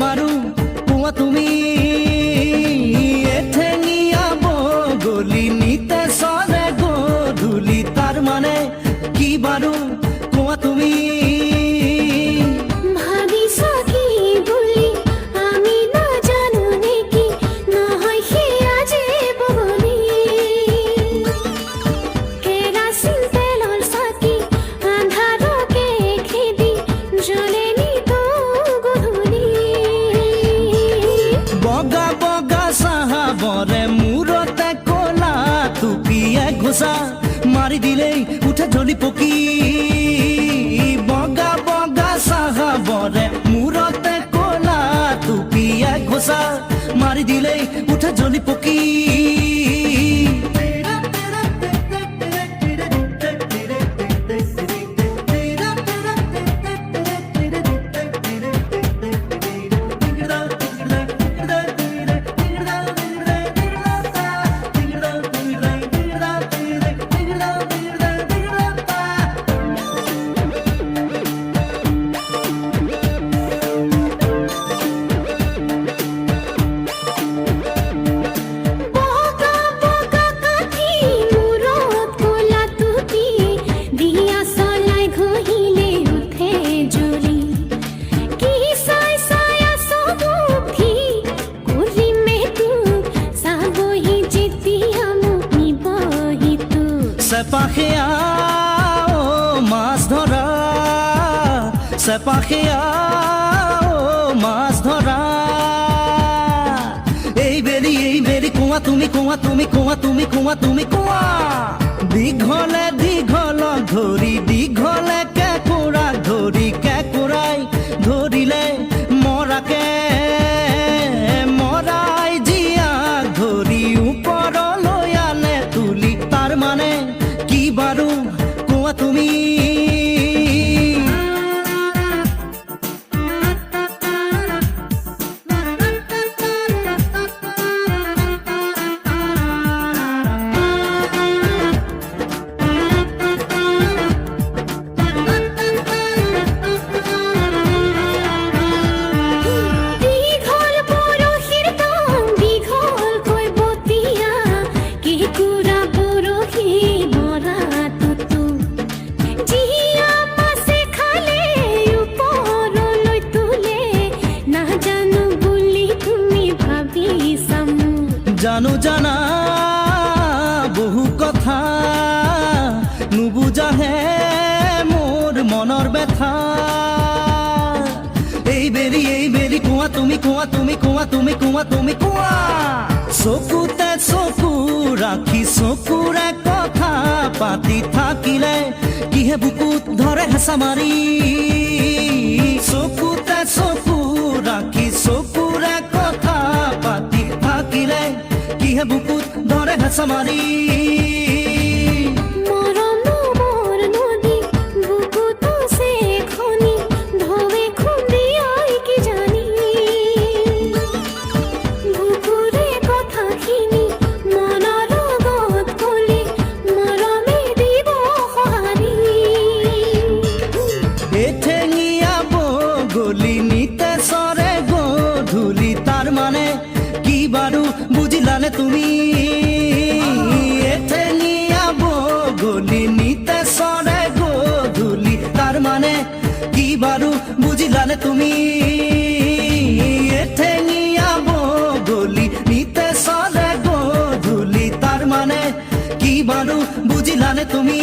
বাৰু কোৱা তুমি এঠেঙীয়া বগলী নিতে চৰে গধূলি তাৰ মানে কি বাৰু কোৱা তুমি মারি দিলেই উঠে জ্বলি পকি বগা বগা সাহাবরে মূরতে কোলা টুপি এক ঘোষা মারি দিলেই উঠে জ্বলি পকি সেপাখেয়া ও মাছ ধরা সেপাখেয়া ও মাছ ধরা এই বেরি কোয়া তুমি কোয়া তুমি কোয়া তুমি কোয়া তুমি কোয়া দীঘলে দীঘল ধরি দীঘলে কেকুৰা ধৰি কেকুৰাই ধৰিলে মৰাকে মৰাই জীয়াক ধৰি ওপৰলৈ আনে তুলি তাৰ মানে কি বাৰু কোৱা তুমি জানো জানা বহু কথা নুবুজাহে মোৰ মনৰ ব্যথা এই বেৰি কোৱা তুমি কোৱা তুমি কোৱা তুমি কোৱা তুমি কোৱা চকুতে চকু ৰাখি চকুৰে কথা পাতি থাকিলে কিহে বুকুত ধৰে হেঁচা মাৰি চকুতে চকু ৰাখি চকুৰে কথা পাতি থাকিলে কিহে বুকুত ধৰে হেঁচা মাৰি এঠেঙীয়া বগলী নিতে চৰে গধূলি তাৰ মানে কি বাৰু বুজিলানে তুমি এঠেঙীয়া বগলী নিতে চৰে গধূলি তাৰ মানে কি বাৰু বুজিলানে তুমি এঠেঙীয়া বগলী নিতে চৰে গধূলি তাৰ মানে কি বাৰু বুজিলানে তুমি